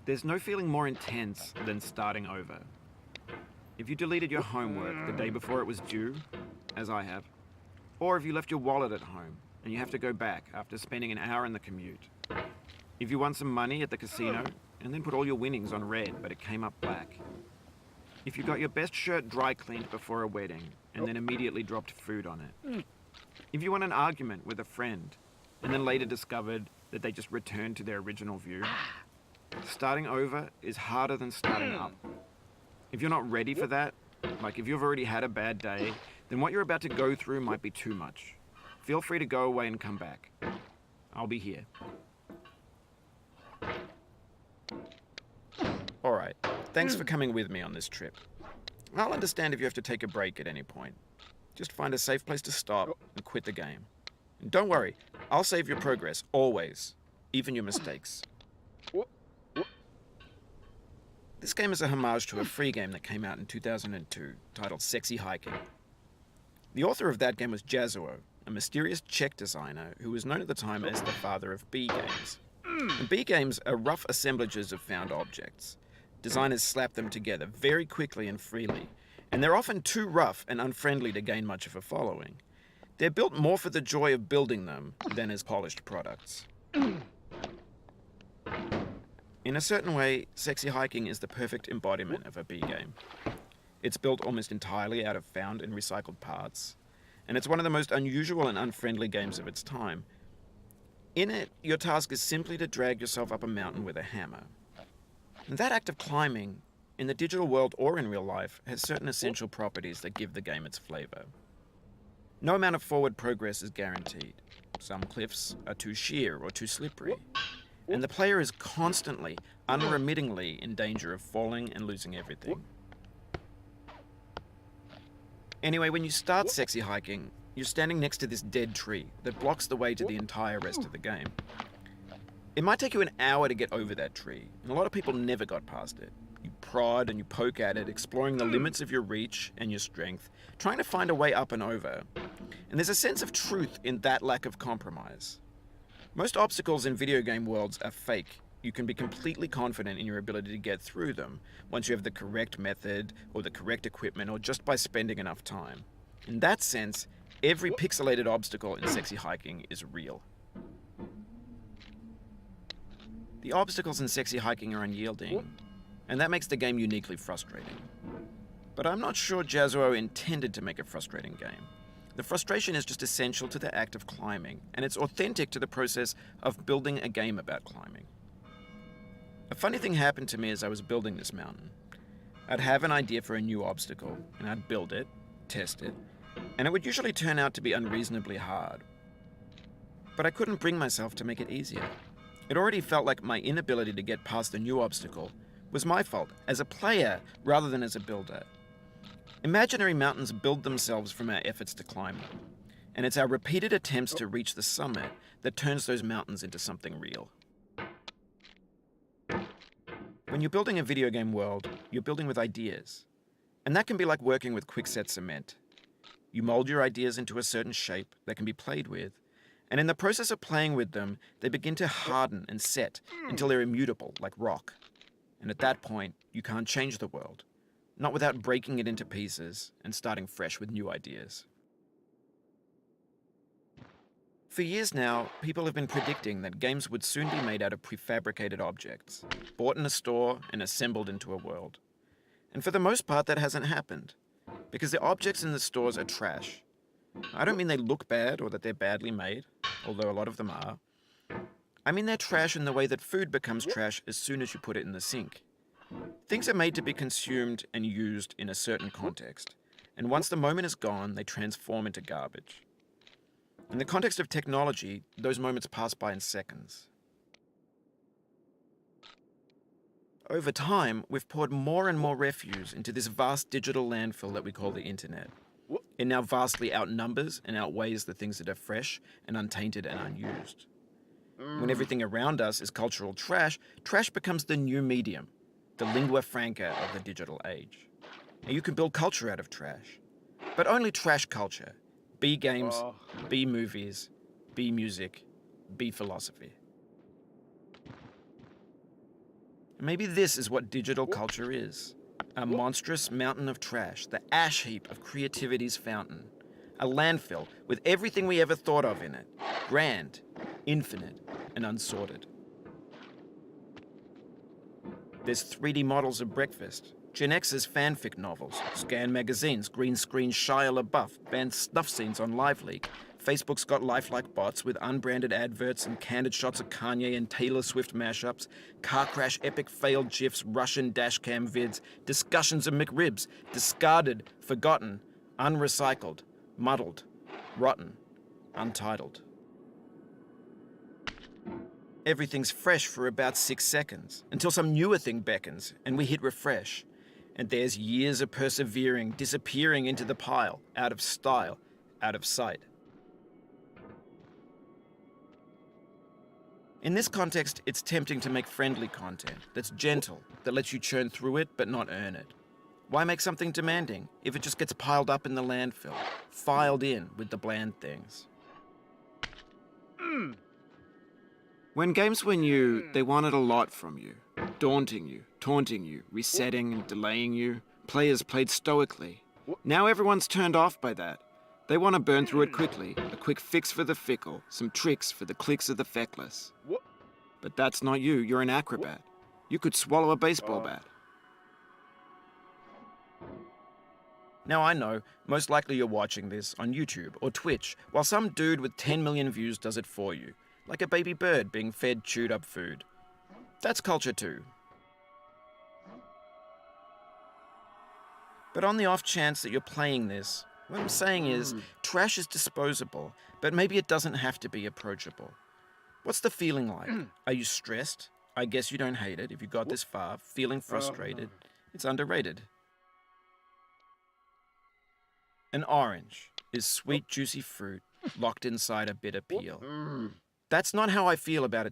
There's no feeling more intense than starting over. If you deleted your homework the day before it was due, as I have, or if you left your wallet at home and you have to go back after spending an hour in the commute. If you won some money at the casino and then put all your winnings on red but it came up black. If you got your best shirt dry cleaned before a wedding and then immediately dropped food on it. If you won an argument with a friend and then later discovered that they just returned to their original view. Starting over is harder than starting up. If you're not ready for that, like if you've already had a bad day, then what you're about to go through might be too much. Feel free to go away and come back. I'll be here. Alright, thanks for coming with me on this trip. I'll understand if you have to take a break at any point. Just find a safe place to stop and quit the game. And don't worry, I'll save your progress, always. Even your mistakes. This game is a homage to a free game that came out in 2002, titled Sexy Hiking. The author of that game was Jazuo, a mysterious Czech designer who was known at the time as the father of B games. And B games are rough assemblages of found objects. Designers slap them together very quickly and freely, and they're often too rough and unfriendly to gain much of a following. They're built more for the joy of building them than as polished products. In a certain way, Sexy Hiking is the perfect embodiment of a B game. It's built almost entirely out of found and recycled parts, and it's one of the most unusual and unfriendly games of its time. In it, your task is simply to drag yourself up a mountain with a hammer. And that act of climbing, in the digital world or in real life, has certain essential properties that give the game its flavor. No amount of forward progress is guaranteed. Some cliffs are too sheer or too slippery. And the player is constantly, unremittingly in danger of falling and losing everything. Anyway, when you start Sexy Hiking, you're standing next to this dead tree that blocks the way to the entire rest of the game. It might take you an hour to get over that tree, and a lot of people never got past it. You prod and you poke at it, exploring the limits of your reach and your strength, trying to find a way up and over. And there's a sense of truth in that lack of compromise. Most obstacles in video game worlds are fake. You can be completely confident in your ability to get through them once you have the correct method or the correct equipment or just by spending enough time. In that sense, every pixelated obstacle in Sexy Hiking is real. The obstacles in Sexy Hiking are unyielding, and that makes the game uniquely frustrating. But I'm not sure Jazuo intended to make a frustrating game. The frustration is just essential to the act of climbing, and it's authentic to the process of building a game about climbing. A funny thing happened to me as I was building this mountain. I'd have an idea for a new obstacle, and I'd build it, test it, and it would usually turn out to be unreasonably hard. But I couldn't bring myself to make it easier. It already felt like my inability to get past the new obstacle was my fault as a player rather than as a builder. Imaginary mountains build themselves from our efforts to climb them, and it's our repeated attempts to reach the summit that turns those mountains into something real. When you're building a video game world, you're building with ideas, and that can be like working with quickset cement. You mold your ideas into a certain shape that can be played with, and in the process of playing with them, they begin to harden and set until they're immutable, like rock. And at that point, you can't change the world. Not without breaking it into pieces and starting fresh with new ideas. For years now, people have been predicting that games would soon be made out of prefabricated objects, bought in a store and assembled into a world. And for the most part, that hasn't happened, because the objects in the stores are trash. I don't mean they look bad or that they're badly made, although a lot of them are. I mean they're trash in the way that food becomes trash as soon as you put it in the sink. Things are made to be consumed and used in a certain context, and once the moment is gone, they transform into garbage. In the context of technology, those moments pass by in seconds. Over time, we've poured more and more refuse into this vast digital landfill that we call the internet. It now vastly outnumbers and outweighs the things that are fresh and untainted and unused. When everything around us is cultural trash, trash becomes the new medium, the lingua franca of the digital age. And you can build culture out of trash, but only trash culture. B games, B movies, B music, B philosophy. Maybe this is what digital culture is. A monstrous mountain of trash, the ash heap of creativity's fountain. A landfill with everything we ever thought of in it. Grand, infinite, and unsorted. There's 3D models of breakfast, Gen X's fanfic novels, scan magazines, green screen Shia LaBeouf, banned snuff scenes on LiveLeak. Facebook's got lifelike bots with unbranded adverts and candid shots of Kanye and Taylor Swift mashups, car crash epic failed GIFs, Russian dashcam vids, discussions of McRibs, discarded, forgotten, unrecycled, muddled, rotten, untitled. Everything's fresh for about 6 seconds, until some newer thing beckons, and we hit refresh. And there's years of persevering, disappearing into the pile, out of style, out of sight. In this context, it's tempting to make friendly content that's gentle, that lets you churn through it but not earn it. Why make something demanding if it just gets piled up in the landfill, filed in with the bland things? When games were new, they wanted a lot from you. Daunting you, taunting you, resetting and delaying you. Players played stoically. Now everyone's turned off by that. They want to burn through it quickly, a quick fix for the fickle, some tricks for the clicks of the feckless. But that's not you, you're an acrobat. You could swallow a baseball bat. Now I know, most likely you're watching this on YouTube or Twitch, while some dude with 10 million views does it for you, like a baby bird being fed chewed up food. That's culture too. But on the off chance that you're playing this, what I'm saying is, trash is disposable, but maybe it doesn't have to be approachable. What's the feeling like? Are you stressed? I guess you don't hate it if you got this far. Feeling frustrated? It's underrated. An orange is sweet, juicy fruit locked inside a bitter peel. That's not how I feel about a